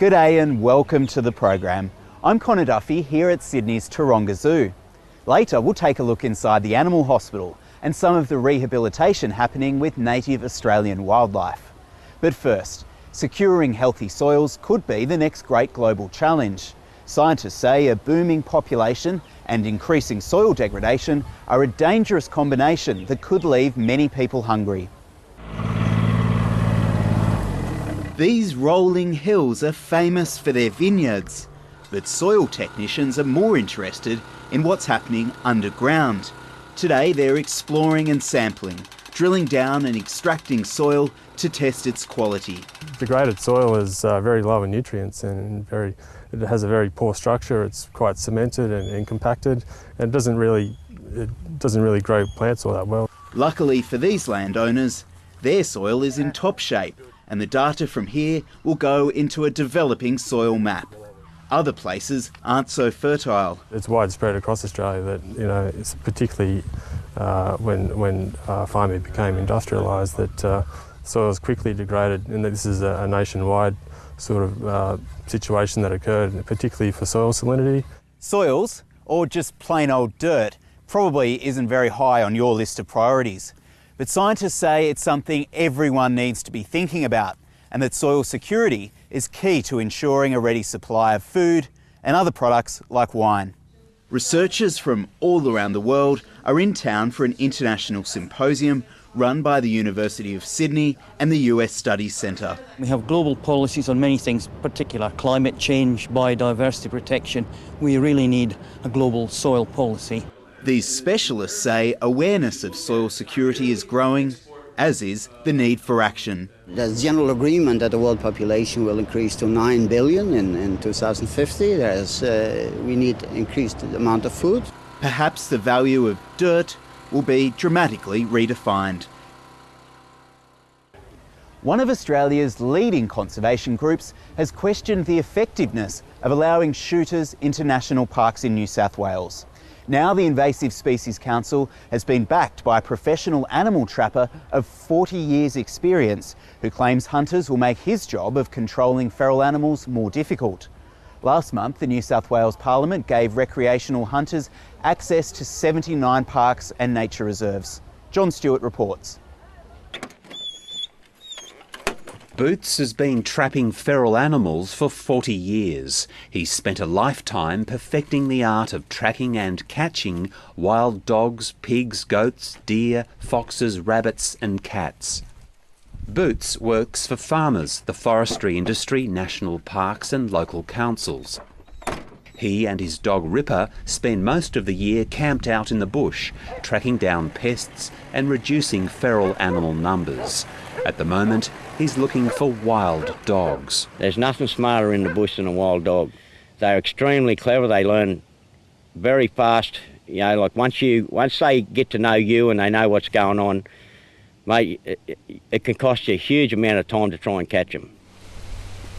G'day and welcome to the program. I'm Conor Duffy here at Sydney's Taronga Zoo. Later we'll take a look inside the animal hospital and some of the rehabilitation happening with native Australian wildlife. But first, securing healthy soils could be the next great global challenge. Scientists say a booming population and increasing soil degradation are a dangerous combination that could leave many people hungry. These rolling hills are famous for their vineyards, but soil technicians are more interested in what's happening underground. Today they're exploring and sampling, drilling down and extracting soil to test its quality. Degraded soil is very low in nutrients and it has a very poor structure. It's quite cemented and compacted, and it doesn't really grow plants all that well. Luckily for these landowners, their soil is in top shape, and the data from here will go into a developing soil map. Other places aren't so fertile. It's widespread across Australia that, it's particularly when farming became industrialised, that soils quickly degraded, and that this is a nationwide sort of situation that occurred, particularly for soil salinity. Soils, or just plain old dirt, probably isn't very high on your list of priorities. But scientists say it's something everyone needs to be thinking about, and that soil security is key to ensuring a ready supply of food and other products like wine. Researchers from all around the world are in town for an international symposium run by the University of Sydney and the US Studies Centre. We have global policies on many things, particular climate change, biodiversity protection. We really need a global soil policy. These specialists say awareness of soil security is growing, as is the need for action. There's general agreement that the world population will increase to 9 billion in 2050. We need increased amount of food. Perhaps the value of dirt will be dramatically redefined. One of Australia's leading conservation groups has questioned the effectiveness of allowing shooters into national parks in New South Wales. Now the Invasive Species Council has been backed by a professional animal trapper of 40 years' experience who claims hunters will make his job of controlling feral animals more difficult. Last month, the New South Wales Parliament gave recreational hunters access to 79 parks and nature reserves. John Stewart reports. Boots has been trapping feral animals for 40 years. He's spent a lifetime perfecting the art of tracking and catching wild dogs, pigs, goats, deer, foxes, rabbits and cats. Boots works for farmers, the forestry industry, national parks and local councils. He and his dog Ripper spend most of the year camped out in the bush, tracking down pests and reducing feral animal numbers. At the moment, he's looking for wild dogs. There's nothing smarter in the bush than a wild dog. They're extremely clever. They learn very fast. Like once they get to know you and they know what's going on, mate, it can cost you a huge amount of time to try and catch them.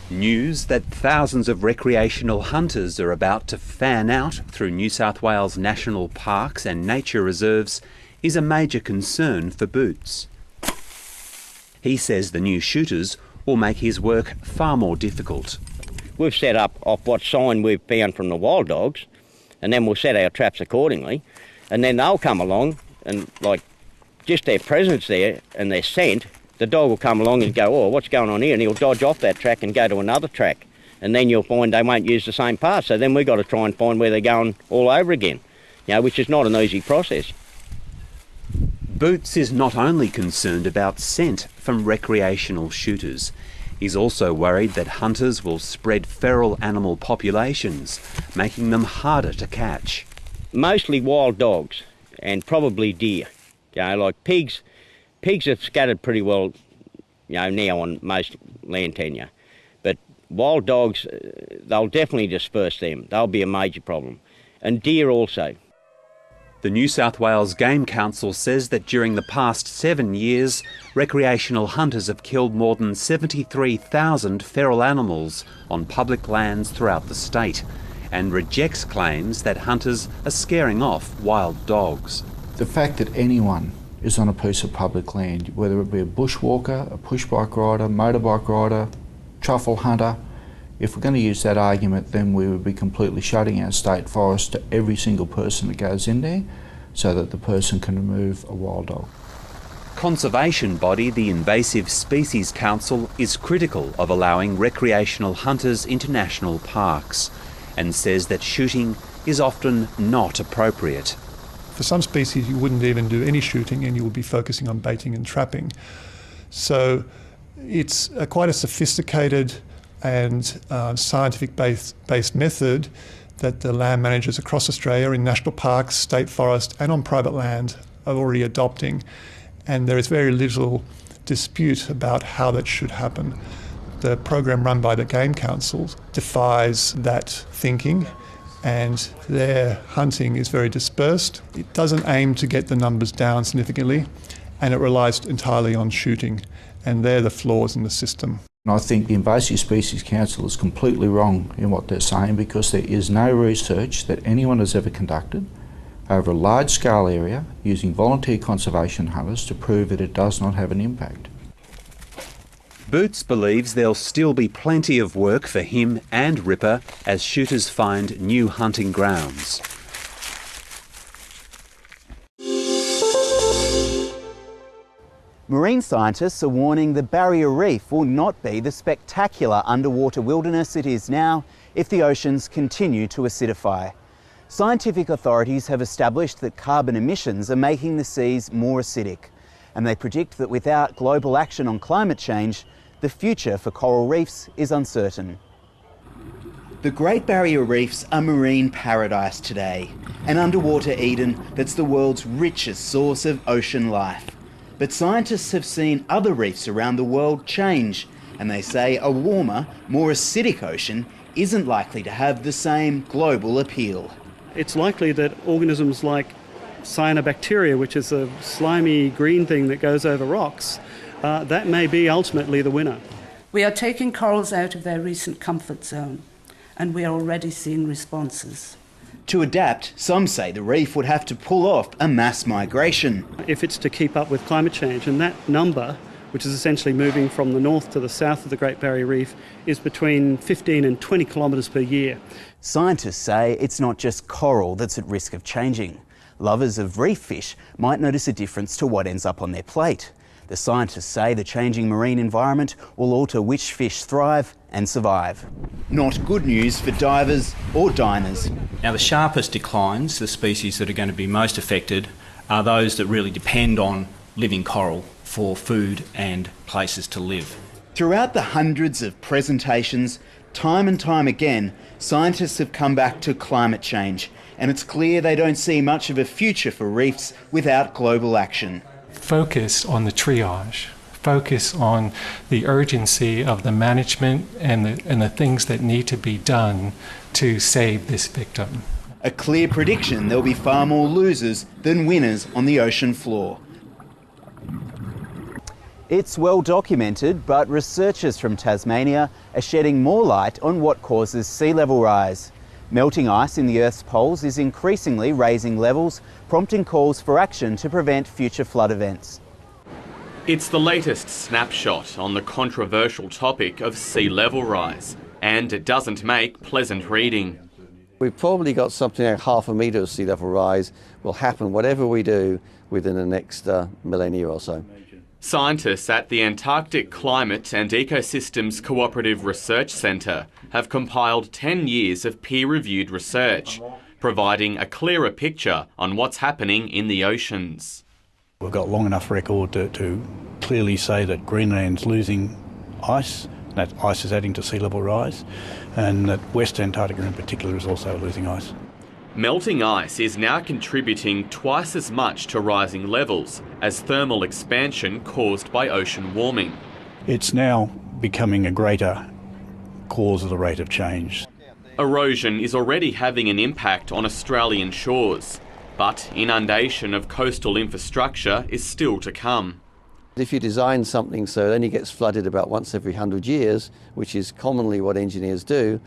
News that thousands of recreational hunters are about to fan out through New South Wales national parks and nature reserves is a major concern for Boots. He says the new shooters will make his work far more difficult. We've set up off what sign we've found from the wild dogs, and then we'll set our traps accordingly, and then they'll come along and just their presence there and their scent, the dog will come along and go, oh, what's going on here? And he'll dodge off that track and go to another track. And then you'll find they won't use the same path. So then we've got to try and find where they're going all over again, which is not an easy process. Boots is not only concerned about scent from recreational shooters. He's also worried that hunters will spread feral animal populations, making them harder to catch. Mostly wild dogs and probably deer. Like pigs are scattered pretty well, now on most land tenure. But wild dogs, they'll definitely disperse them. They'll be a major problem. And deer also. The New South Wales Game Council says that during the past 7 years, recreational hunters have killed more than 73,000 feral animals on public lands throughout the state, and rejects claims that hunters are scaring off wild dogs. The fact that anyone is on a piece of public land, whether it be a bushwalker, a pushbike rider, motorbike rider, truffle hunter, If we're going to use that argument, then we would be completely shutting our state forest to every single person that goes in there so that the person can remove a wild dog. Conservation body the Invasive Species Council is critical of allowing recreational hunters into national parks and says that shooting is often not appropriate. For some species you wouldn't even do any shooting and you would be focusing on baiting and trapping. So it's quite a sophisticated and scientific-based method that the land managers across Australia in national parks, state forest and on private land are already adopting. And there is very little dispute about how that should happen. The program run by the Game Council defies that thinking, and their hunting is very dispersed. It doesn't aim to get the numbers down significantly, and it relies entirely on shooting, and they're the flaws in the system. And I think the Invasive Species Council is completely wrong in what they're saying, because there is no research that anyone has ever conducted over a large-scale area using volunteer conservation hunters to prove that it does not have an impact. Boots believes there'll still be plenty of work for him and Ripper as shooters find new hunting grounds. Marine scientists are warning the barrier reef will not be the spectacular underwater wilderness it is now if the oceans continue to acidify. Scientific authorities have established that carbon emissions are making the seas more acidic, and they predict that without global action on climate change, the future for coral reefs is uncertain. The Great Barrier Reefs are marine paradise today, an underwater Eden that's the world's richest source of ocean life. But scientists have seen other reefs around the world change, and they say a warmer, more acidic ocean isn't likely to have the same global appeal. It's likely that organisms like cyanobacteria, which is a slimy green thing that goes over rocks, that may be ultimately the winner. We are taking corals out of their recent comfort zone, and we are already seeing responses. To adapt, some say the reef would have to pull off a mass migration. If it's to keep up with climate change, and that number, which is essentially moving from the north to the south of the Great Barrier Reef, is between 15 and 20 kilometres per year. Scientists say it's not just coral that's at risk of changing. Lovers of reef fish might notice a difference to what ends up on their plate. The scientists say the changing marine environment will alter which fish thrive and survive. Not good news for divers or diners. Now, the sharpest declines, the species that are going to be most affected, are those that really depend on living coral for food and places to live. Throughout the hundreds of presentations, time and time again, scientists have come back to climate change, and it's clear they don't see much of a future for reefs without global action. Focus on the triage, focus on the urgency of the management and the things that need to be done to save this victim. A clear prediction there'll be far more losers than winners on the ocean floor. It's well documented, but researchers from Tasmania are shedding more light on what causes sea level rise. Melting ice in the Earth's poles is increasingly raising levels, prompting calls for action to prevent future flood events. It's the latest snapshot on the controversial topic of sea level rise, and it doesn't make pleasant reading. We've probably got something like 0.5 metre of sea level rise will happen whatever we do within the next millennia or so. Scientists at the Antarctic Climate and Ecosystems Cooperative Research Centre have compiled 10 years of peer-reviewed research, providing a clearer picture on what's happening in the oceans. We've got long enough record to clearly say that Greenland's losing ice, that ice is adding to sea level rise, and that West Antarctica in particular is also losing ice. Melting ice is now contributing twice as much to rising levels as thermal expansion caused by ocean warming. It's now becoming a greater cause of the rate of change. Erosion is already having an impact on Australian shores, but inundation of coastal infrastructure is still to come. If you design something so it only gets flooded about once every 100 years, which is commonly what engineers do,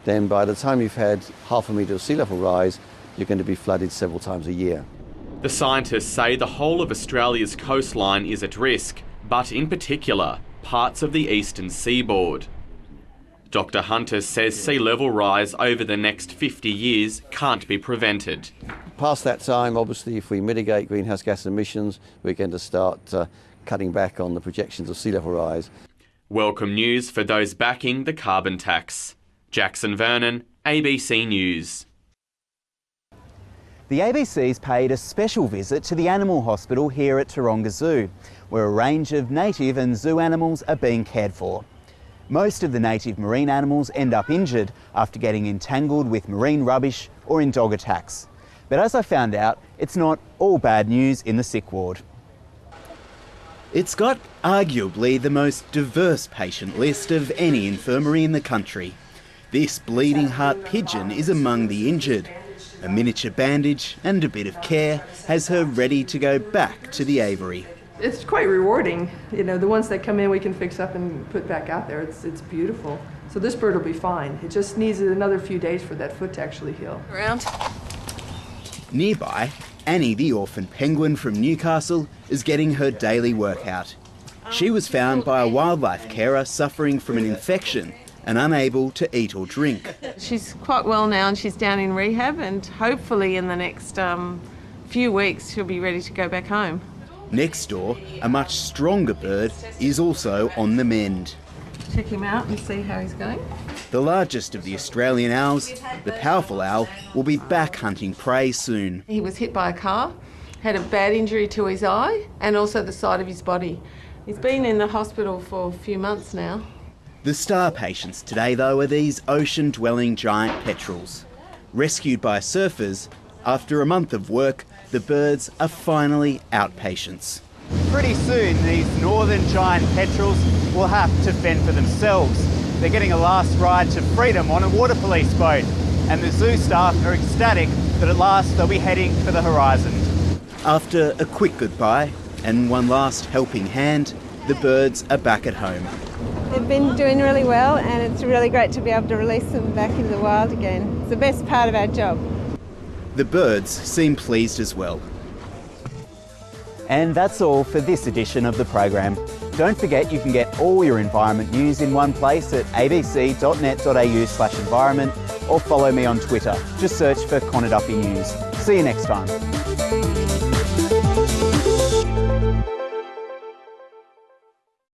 then by the time you've had 0.5 metre of sea level rise, you're going to be flooded several times a year. The scientists say the whole of Australia's coastline is at risk, but in particular, parts of the eastern seaboard. Dr Hunter says sea level rise over the next 50 years can't be prevented. Past that time, obviously, if we mitigate greenhouse gas emissions, we're going to start cutting back on the projections of sea level rise. Welcome news for those backing the carbon tax. Jackson Vernon, ABC News. The ABC's paid a special visit to the animal hospital here at Taronga Zoo, where a range of native and zoo animals are being cared for. Most of the native marine animals end up injured after getting entangled with marine rubbish or in dog attacks. But as I found out, it's not all bad news in the sick ward. It's got arguably the most diverse patient list of any infirmary in the country. This bleeding heart pigeon is among the injured. A miniature bandage and a bit of care has her ready to go back to the aviary. It's quite rewarding. You know, the ones that come in we can fix up and put back out there. It's beautiful. So this bird will be fine. It just needs another few days for that foot to actually heal. Around. Nearby, Annie, the orphan penguin from Newcastle, is getting her daily workout. She was found by a wildlife carer suffering from an infection and unable to eat or drink. She's quite well now and she's down in rehab, and hopefully in the next few weeks she'll be ready to go back home. Next door, a much stronger bird is also on the mend. Check him out and see how he's going. The largest of the Australian owls, the powerful owl, will be back hunting prey soon. He was hit by a car, had a bad injury to his eye and also the side of his body. He's been in the hospital for a few months now. The star patients today, though, are these ocean-dwelling giant petrels. Rescued by surfers, after a month of work, the birds are finally outpatients. Pretty soon, these northern giant petrels will have to fend for themselves. They're getting a last ride to freedom on a water police boat, and the zoo staff are ecstatic that at last they'll be heading for the horizon. After a quick goodbye and one last helping hand, the birds are back at home. They've been doing really well, and it's really great to be able to release them back into the wild again. It's the best part of our job. The birds seem pleased as well. And that's all for this edition of the program. Don't forget you can get all your environment news in one place at abc.net.au/environment or follow me on Twitter. Just search for Conor Duffy News. See you next time.